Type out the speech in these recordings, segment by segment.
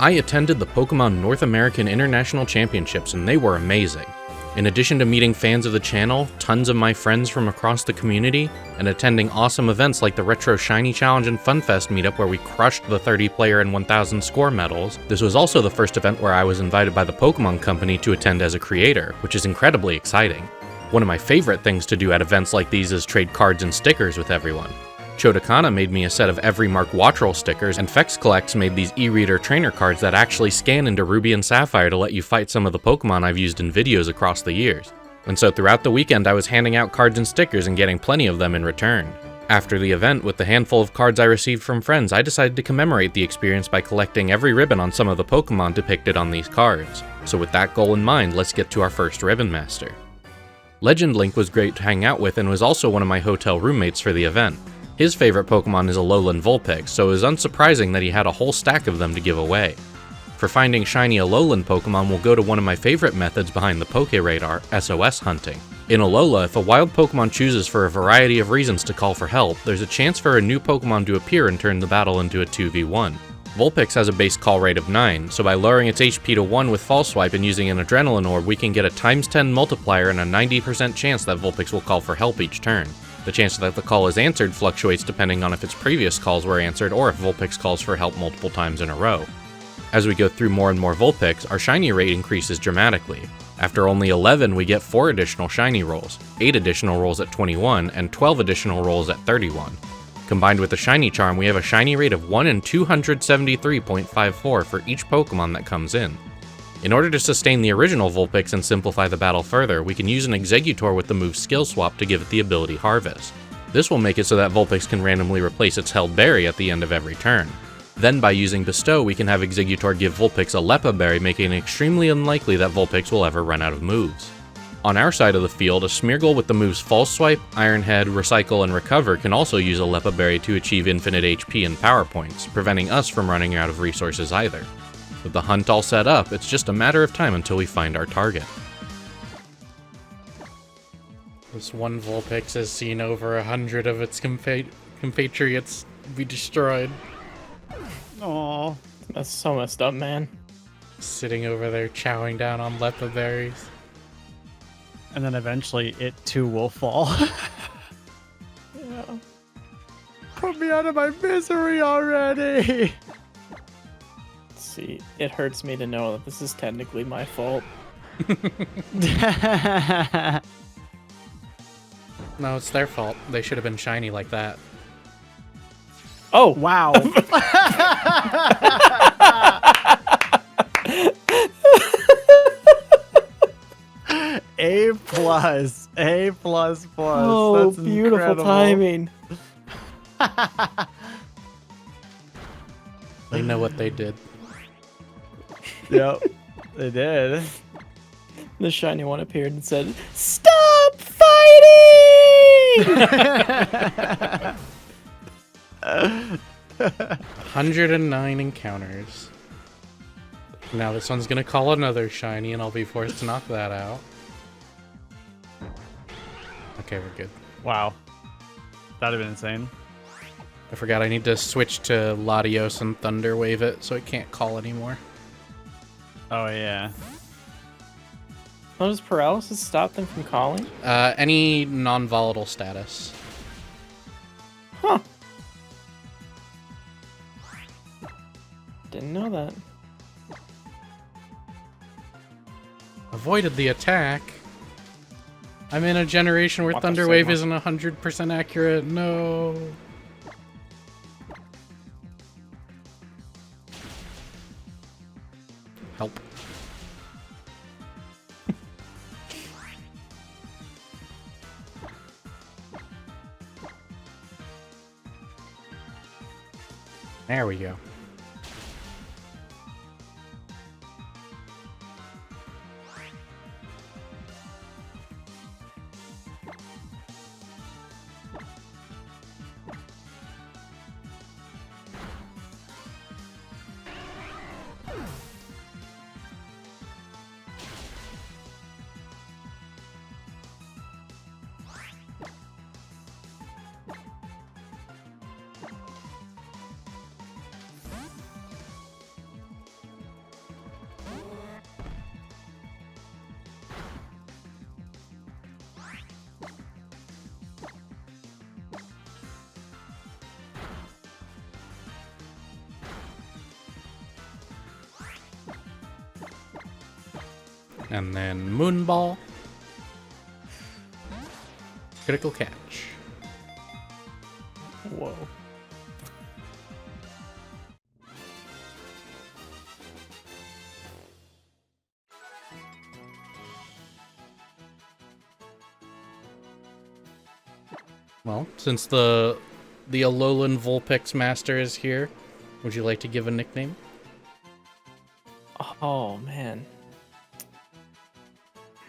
I attended the Pokémon North American International Championships and they were amazing. In addition to meeting fans of the channel, tons of my friends from across the community, and attending awesome events like the Retro Shiny Challenge and FunFest meetup where we crushed the 30-player and 1,000 score medals, this was also the first event where I was invited by the Pokémon Company to attend as a creator, which is incredibly exciting. One of my favorite things to do at events like these is trade cards and stickers with everyone. Chotakana made me a set of every Mark Wattrel stickers, and Fex Collects made these e-reader trainer cards that actually scan into Ruby and Sapphire to let you fight some of the Pokemon I've used in videos across the years. And so throughout the weekend I was handing out cards and stickers and getting plenty of them in return. After the event, with the handful of cards I received from friends, I decided to commemorate the experience by collecting every ribbon on some of the Pokemon depicted on these cards. So with that goal in mind, let's get to our first Ribbon Master. Legend Link was great to hang out with and was also one of my hotel roommates for the event. His favorite Pokemon is Alolan Vulpix, so it was unsurprising that he had a whole stack of them to give away. For finding shiny Alolan Pokemon, we'll go to one of my favorite methods behind the Pokéradar, SOS hunting. In Alola, if a wild Pokemon chooses for a variety of reasons to call for help, there's a chance for a new Pokemon to appear and turn the battle into a 2v1. Vulpix has a base call rate of 9, so by lowering its HP to 1 with False Swipe and using an Adrenaline Orb, we can get a ×10 multiplier and a 90% chance that Vulpix will call for help each turn. The chance that the call is answered fluctuates depending on if its previous calls were answered or if Vulpix calls for help multiple times in a row. As we go through more and more Vulpix, our shiny rate increases dramatically. After only 11, we get 4 additional shiny rolls, 8 additional rolls at 21, and 12 additional rolls at 31. Combined with the shiny charm, we have a shiny rate of 1 in 273.54 for each Pokemon that comes in. In order to sustain the original Vulpix and simplify the battle further, we can use an Exeggutor with the move Skill Swap to give it the ability Harvest. This will make it so that Vulpix can randomly replace its held berry at the end of every turn. Then by using Bestow, we can have Exeggutor give Vulpix a Leppa berry, making it extremely unlikely that Vulpix will ever run out of moves. On our side of the field, a Smeargle with the moves False Swipe, Iron Head, Recycle, and Recover can also use a Leppa berry to achieve infinite HP and power points, preventing us from running out of resources either. With the hunt all set up, it's just a matter of time until we find our target. This one Vulpix has seen over 100 of its compatriots be destroyed. Aww. That's so messed up, man. Sitting over there chowing down on Leppa berries. And then eventually it too will fall. Yeah. Put me out of my misery already! See, it hurts me to know that this is technically my fault. No, it's their fault. They should have been shiny like that. Oh! Wow. A plus. A plus plus. Oh, that's beautiful incredible. timing. They know what they did. Yep, they did. The shiny one appeared and said, "Stop fighting!" 109 encounters. Now this one's gonna call another shiny and I'll be forced to knock that out. Okay, we're good. Wow. That'd have been insane. I forgot I need to switch to Latios and Thunder Wave it so it can't call anymore. Oh, yeah. How does paralysis stop them from calling? Any non-volatile status. Huh. Didn't know that. Avoided the attack. I'm in a generation where Walk Thunder off Wave Sigma. isn't 100% accurate. No. Help. There we go. And then Moonball. Critical catch. Whoa. Well, since the Alolan Vulpix Master is here, would you like to give a nickname? Oh, man.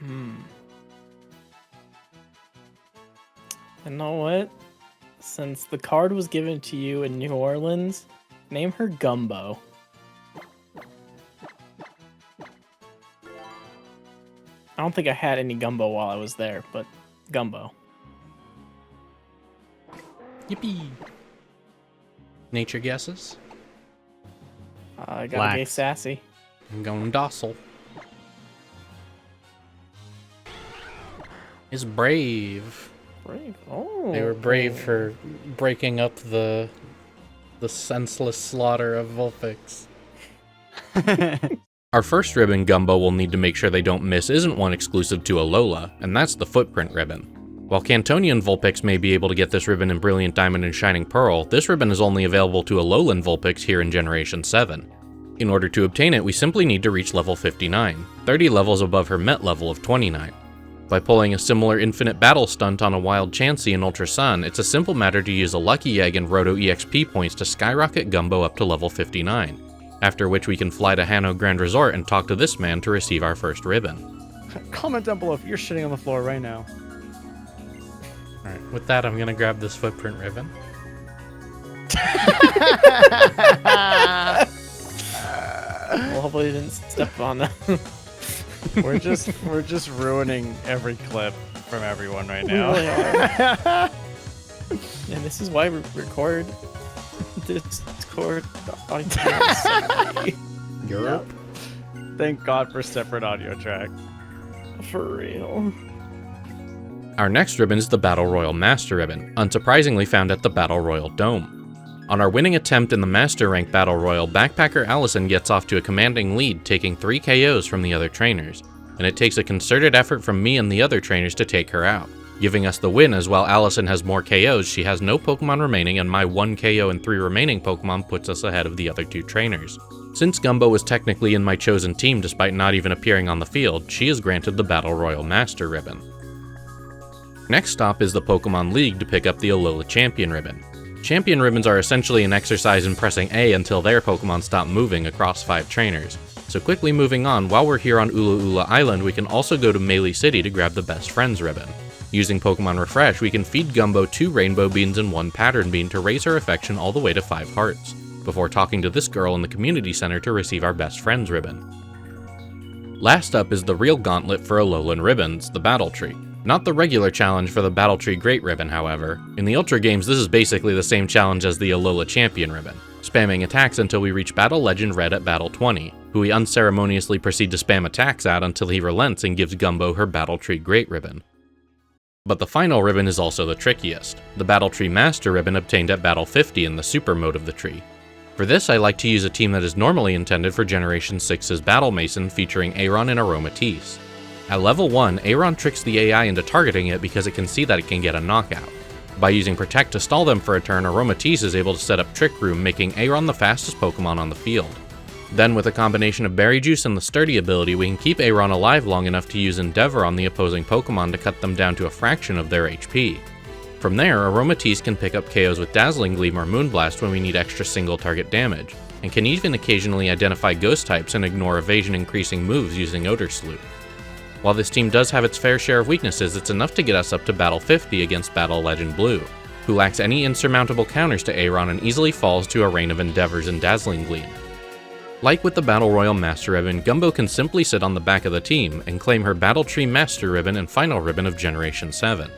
You know what? Since the card was given to you in New Orleans, name her Gumbo. I don't think I had any Gumbo while I was there, but Gumbo. Yippee! Nature guesses? I gotta be sassy. I'm going docile. Is brave. Brave. Oh. They were brave for breaking up the senseless slaughter of Vulpix. Our first ribbon Gumbo will need to make sure they don't miss isn't one exclusive to Alola, and that's the Footprint Ribbon. While Cantonian Vulpix may be able to get this ribbon in Brilliant Diamond and Shining Pearl, this ribbon is only available to Alolan Vulpix here in Generation 7. In order to obtain it, we simply need to reach level 59, 30 levels above her Met level of 29. By pulling a similar infinite battle stunt on a wild Chansey in Ultra Sun, it's a simple matter to use a Lucky Egg and Roto EXP points to skyrocket Gumbo up to level 59, after which we can fly to Hano Grand Resort and talk to this man to receive our first ribbon. Comment down below if you're shitting on the floor right now. Alright, with that I'm gonna grab this Footprint Ribbon. Well, hopefully you didn't step on them. We're just ruining every clip from everyone right We now. really are. And this is why we record Discord audio. Europe? Thank God for separate audio track. For real. Our next ribbon is the Battle Royal Master Ribbon, unsurprisingly found at the Battle Royal Dome. On our winning attempt in the Master Rank Battle Royal, Backpacker Allison gets off to a commanding lead, taking 3 KOs from the other trainers, and it takes a concerted effort from me and the other trainers to take her out, giving us the win as while Allison has more KOs, she has no Pokemon remaining, and my 1 KO and 3 remaining Pokemon puts us ahead of the other 2 trainers. Since Gumbo was technically in my chosen team despite not even appearing on the field, she is granted the Battle Royal Master Ribbon. Next stop is the Pokemon League to pick up the Alola Champion Ribbon. Champion Ribbons are essentially an exercise in pressing A until their Pokemon stop moving across 5 trainers. So quickly moving on, while we're here on Ula Ula Island, we can also go to Melee City to grab the Best Friends Ribbon. Using Pokemon Refresh, we can feed Gumbo 2 Rainbow Beans and 1 Pattern Bean to raise her affection all the way to 5 hearts, before talking to this girl in the community center to receive our Best Friends Ribbon. Last up is the real gauntlet for Alolan Ribbons, the Battle Tree. Not the regular challenge for the Battle Tree Great Ribbon, however. In the Ultra games, this is basically the same challenge as the Alola Champion Ribbon, spamming attacks until we reach Battle Legend Red at Battle 20, who we unceremoniously proceed to spam attacks at until he relents and gives Gumbo her Battle Tree Great Ribbon. But the final ribbon is also the trickiest, the Battle Tree Master Ribbon obtained at Battle 50 in the Super mode of the tree. For this, I like to use a team that is normally intended for Generation 6's Battle Mason featuring Aron and Aromatisse. At level 1, Aron tricks the AI into targeting it because it can see that it can get a knockout. By using Protect to stall them for a turn, Aromatisse is able to set up Trick Room, making Aron the fastest Pokemon on the field. Then with a combination of Berry Juice and the Sturdy ability, we can keep Aron alive long enough to use Endeavor on the opposing Pokemon to cut them down to a fraction of their HP. From there, Aromatisse can pick up KOs with Dazzling Gleam or Moonblast when we need extra single target damage, and can even occasionally identify Ghost types and ignore evasion increasing moves using Odor Sloop. While this team does have its fair share of weaknesses, it's enough to get us up to Battle 50 against Battle Legend Blue, who lacks any insurmountable counters to Aron and easily falls to a rain of Endeavors and Dazzling Gleam. Like with the Battle Royal Master Ribbon, Gumbo can simply sit on the back of the team and claim her Battle Tree Master Ribbon and final ribbon of Generation 7.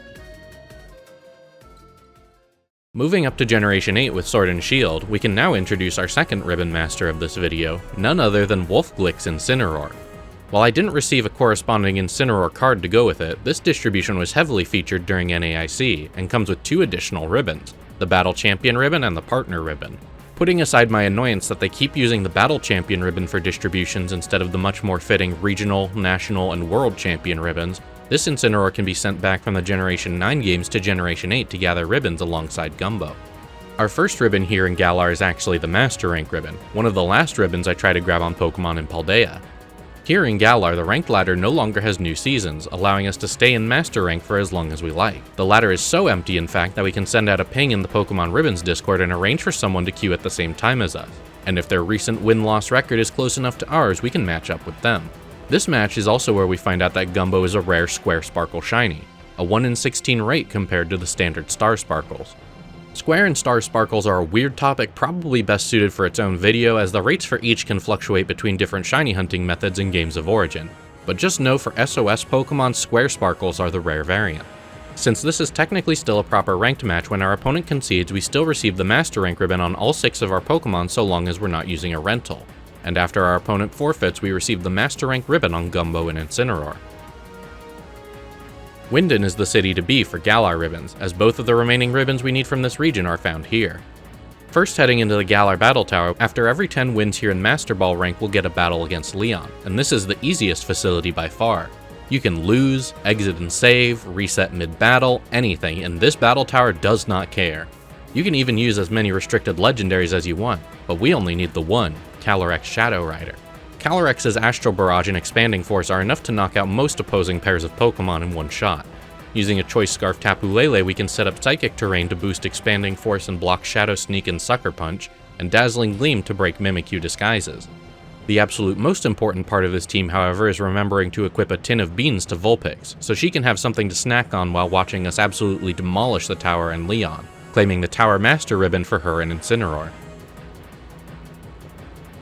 Moving up to Generation 8 with Sword and Shield, we can now introduce our second ribbon master of this video, none other than Wolfglix Incineroar. While I didn't receive a corresponding Incineroar card to go with it, this distribution was heavily featured during NAIC, and comes with 2 additional ribbons, the Battle Champion Ribbon and the Partner Ribbon. Putting aside my annoyance that they keep using the Battle Champion ribbon for distributions instead of the much more fitting Regional, National, and World Champion ribbons, this Incineroar can be sent back from the Generation 9 games to Generation 8 to gather ribbons alongside Gumbo. Our first ribbon here in Galar is actually the Master Rank ribbon, one of the last ribbons I tried to grab on Pokemon in Paldea. Here in Galar, the ranked ladder no longer has new seasons, allowing us to stay in Master Rank for as long as we like. The ladder is so empty, in fact, that we can send out a ping in the Pokemon Ribbons Discord and arrange for someone to queue at the same time as us. And if their recent win-loss record is close enough to ours, we can match up with them. This match is also where we find out that Gumbo is a rare Square Sparkle Shiny, a 1 in 16 rate compared to the standard Star Sparkles. Square and Star Sparkles are a weird topic probably best suited for its own video, as the rates for each can fluctuate between different shiny hunting methods and games of origin. But just know for SOS Pokemon, Square Sparkles are the rare variant. Since this is technically still a proper ranked match, when our opponent concedes, we still receive the Master Rank ribbon on all 6 of our Pokemon so long as we're not using a rental. And after our opponent forfeits, we receive the Master Rank ribbon on Gumbo and Incineroar. Winden is the city to be for Galar ribbons, as both of the remaining ribbons we need from this region are found here. First, heading into the Galar Battle Tower, after every 10 wins here in Master Ball rank we'll get a battle against Leon, and this is the easiest facility by far. You can lose, exit and save, reset mid-battle, anything, and this Battle Tower does not care. You can even use as many restricted legendaries as you want, but we only need the one, Calyrex Shadow Rider. Calyrex's Astral Barrage and Expanding Force are enough to knock out most opposing pairs of Pokemon in one shot. Using a Choice Scarf Tapu Lele, we can set up Psychic Terrain to boost Expanding Force and block Shadow Sneak and Sucker Punch, and Dazzling Gleam to break Mimikyu disguises. The absolute most important part of this team, however, is remembering to equip a tin of beans to Vulpix, so she can have something to snack on while watching us absolutely demolish the tower and Leon, claiming the Tower Master ribbon for her and Incineroar.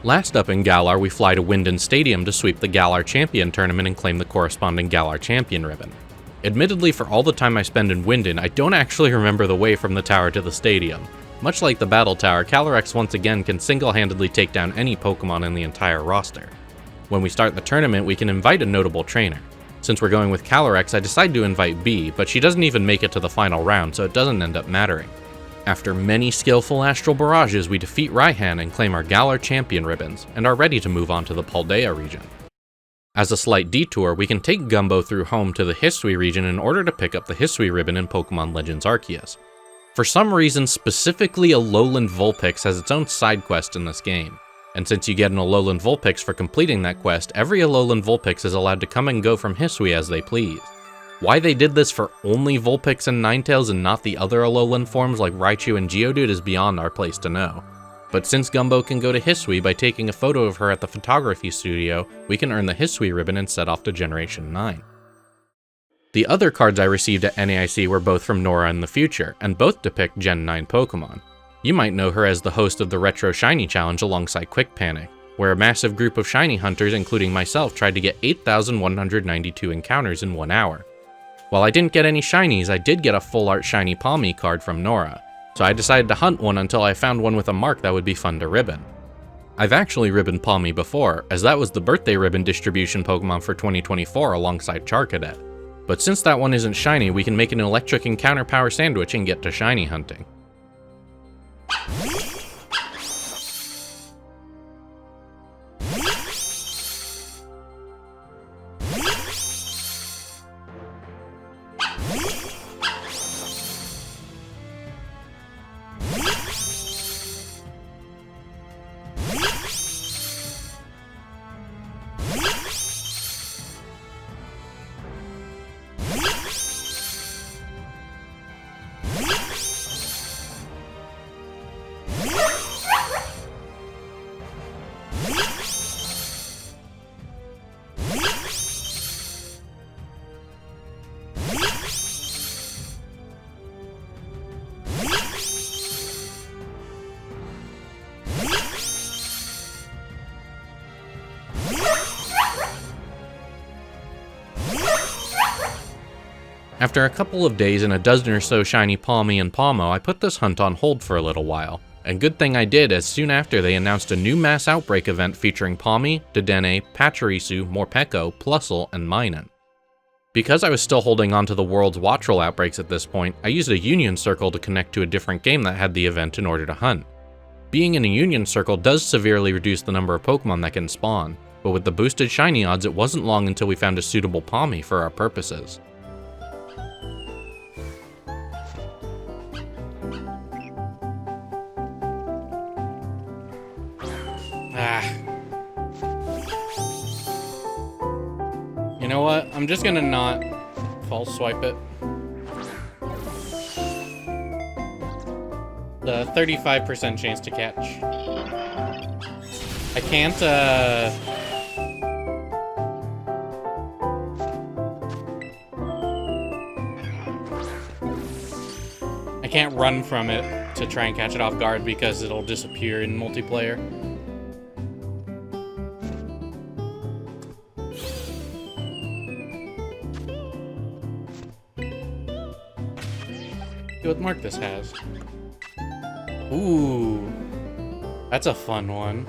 Last up in Galar, we fly to Winden Stadium to sweep the Galar Champion Tournament and claim the corresponding Galar Champion ribbon. Admittedly, for all the time I spend in Winden, I don't actually remember the way from the tower to the stadium. Much like the Battle Tower, Calyrex once again can single-handedly take down any Pokemon in the entire roster. When we start the tournament, we can invite a notable trainer. Since we're going with Calyrex, I decide to invite Bee, but she doesn't even make it to the final round, so it doesn't end up mattering. After many skillful Astral Barrages, we defeat Raihan and claim our Galar Champion ribbons, and are ready to move on to the Paldea region. As a slight detour, we can take Gumbo through home to the Hisui region in order to pick up the Hisui ribbon in Pokemon Legends Arceus. For some reason, specifically Alolan Vulpix has its own side quest in this game, and since you get an Alolan Vulpix for completing that quest, every Alolan Vulpix is allowed to come and go from Hisui as they please. Why they did this for only Vulpix and Ninetales and not the other Alolan forms like Raichu and Geodude is beyond our place to know. But since Gumbo can go to Hisui by taking a photo of her at the photography studio, we can earn the Hisui ribbon and set off to Generation 9. The other cards I received at NAIC were both from Nora in the future, and both depict Gen 9 Pokemon. You might know her as the host of the Retro Shiny Challenge alongside Quick Panic, where a massive group of shiny hunters, including myself, tried to get 8,192 encounters in 1 hour. While I didn't get any shinies, I did get a full art shiny Palmy card from Nora, so I decided to hunt one until I found one with a mark that would be fun to ribbon. I've actually ribboned Palmy before, as that was the birthday ribbon distribution Pokemon for 2024 alongside Charcadet. But since that one isn't shiny, we can make an electric encounter power sandwich and get to shiny hunting. After a couple of days and a dozen or so shiny Palmy and Palmo, I put this hunt on hold for a little while. And good thing I did, as soon after they announced a new mass outbreak event featuring Palmy, Dedenne, Pachirisu, Morpeko, Plusle, and Minun. Because I was still holding on to the world's Wattrel outbreaks at this point, I used a Union Circle to connect to a different game that had the event in order to hunt. Being in a union circle does severely reduce the number of Pokemon that can spawn, but with the boosted shiny odds, it wasn't long until we found a suitable Palmy for our purposes. You know what? I'm just gonna not false swipe it. The 35% chance to catch. I can't, I can't run from it to try and catch it off guard because it'll disappear in multiplayer. See what mark this has. Ooh, that's a fun one.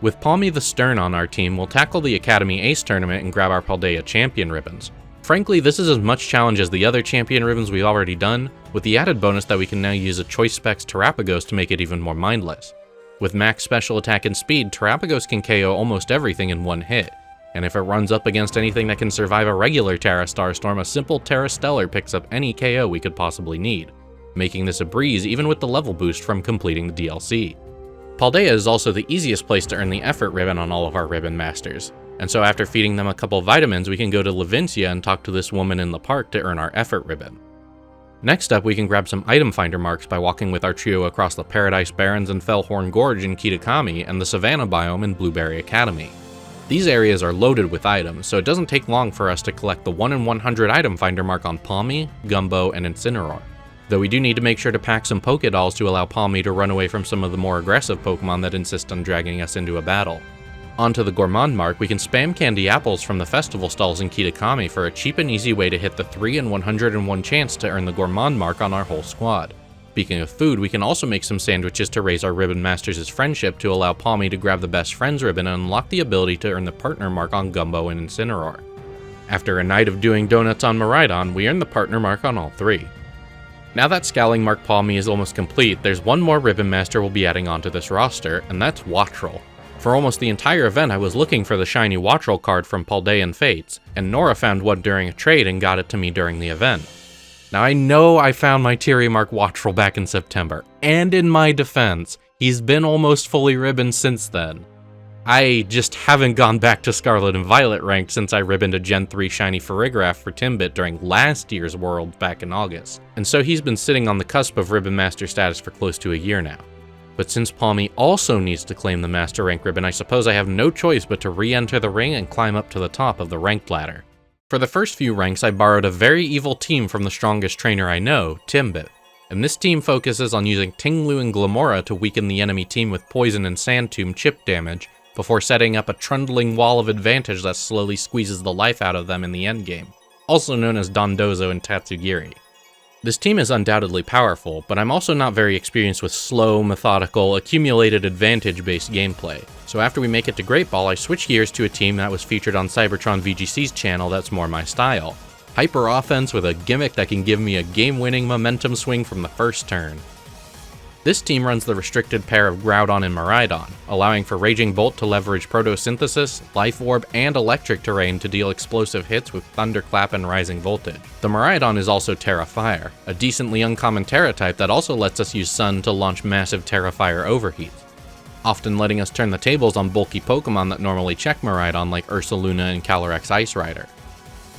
With Palmy the Stern on our team, we'll tackle the Academy Ace tournament and grab our Paldea Champion ribbons. Frankly, this is as much challenge as the other Champion ribbons we've already done, with the added bonus that we can now use a Choice Specs Terapagos to make it even more mindless. With max special attack and speed, Terapagos can KO almost everything in one hit, and if it runs up against anything that can survive a regular Terra Starstorm, a simple Terra Stellar picks up any KO we could possibly need, making this a breeze even with the level boost from completing the DLC. Paldea is also the easiest place to earn the effort ribbon on all of our ribbon masters, and so after feeding them a couple vitamins, we can go to Levincia and talk to this woman in the park to earn our effort ribbon. Next up, we can grab some item finder marks by walking with our trio across the Paradise Barrens and Fellhorn Gorge in Kitakami and the Savannah biome in Blueberry Academy. These areas are loaded with items, so it doesn't take long for us to collect the 1 in 100 item finder mark on Palmy, Gumbo, and Incineroar. Though we do need to make sure to pack some Pokédolls to allow Palmy to run away from some of the more aggressive Pokemon that insist on dragging us into a battle. Onto the Gourmand mark, we can spam candy apples from the festival stalls in Kitakami for a cheap and easy way to hit the 3 in 101 chance to earn the Gourmand mark on our whole squad. Speaking of food, we can also make some sandwiches to raise our Ribbon Masters' friendship to allow Palmy to grab the Best Friends ribbon and unlock the ability to earn the Partner mark on Gumbo and Incineroar. After a night of doing donuts on Miraidon, we earn the Partner mark on all three. Now that Scowling Mark Palmy is almost complete, there's one more Ribbon Master we'll be adding onto this roster, and that's Wattrel. For almost the entire event, I was looking for the shiny Wattrel card from Paldean Fates, and Nora found one during a trade and got it to me during the event. Now I know I found my Teary Mark Wattrel back in September, and in my defense, he's been almost fully ribboned since then. I just haven't gone back to Scarlet and Violet ranked since I ribboned a Gen 3 shiny Farigiraf for Timbit during last year's World back in August, and so he's been sitting on the cusp of Ribbon Master status for close to a year now. But since Palmy also needs to claim the Master Rank ribbon, I suppose I have no choice but to re-enter the ring and climb up to the top of the ranked ladder. For the first few ranks, I borrowed a very evil team from the strongest trainer I know, Timbit, and this team focuses on using Tinglu and Glamora to weaken the enemy team with poison and sand tomb chip damage, before setting up a trundling wall of advantage that slowly squeezes the life out of them in the endgame, also known as Dondozo and Tatsugiri. This team is undoubtedly powerful, but I'm also not very experienced with slow, methodical, accumulated advantage-based gameplay, so after we make it to Great Ball, I switch gears to a team that was featured on Cybertron VGC's channel that's more my style. Hyper offense with a gimmick that can give me a game-winning momentum swing from the first turn. This team runs the restricted pair of Groudon and Miraidon, allowing for Raging Bolt to leverage Photosynthesis, Life Orb, and Electric Terrain to deal explosive hits with Thunderclap and Rising Voltage. The Miraidon is also Terra Fire, a decently uncommon Terra type that also lets us use Sun to launch massive Terra Fire overheats, often letting us turn the tables on bulky Pokemon that normally check Miraidon like Ursaluna and Calyrex Ice Rider.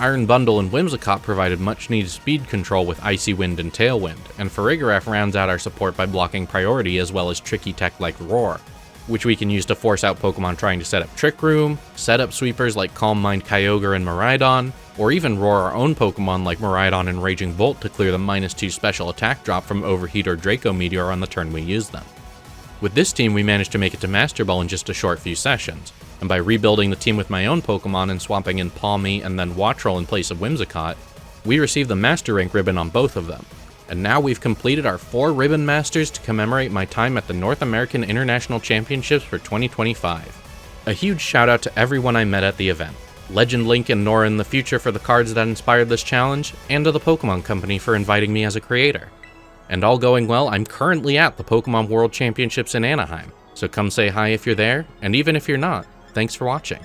Iron Bundle and Whimsicott provided much needed speed control with Icy Wind and Tailwind, and Farigiraf rounds out our support by blocking priority as well as tricky tech like Roar, which we can use to force out Pokemon trying to set up Trick Room, set up sweepers like Calm Mind Kyogre and Miraidon, or even roar our own Pokemon like Miraidon and Raging Bolt to clear the -2 special attack drop from Overheat or Draco Meteor on the turn we use them. With this team, we managed to make it to Master Ball in just a short few sessions, and by rebuilding the team with my own Pokemon and swapping in Palmy and then Wattrel in place of Whimsicott, we received the Master Rank ribbon on both of them. And now we've completed our 4 Ribbon Masters to commemorate my time at the North American International Championships for 2025. A huge shout out to everyone I met at the event, Legend Link and Nora in the future for the cards that inspired this challenge, and to the Pokemon Company for inviting me as a creator. And all going well, I'm currently at the Pokemon World Championships in Anaheim, so come say hi if you're there, and even if you're not, thanks for watching.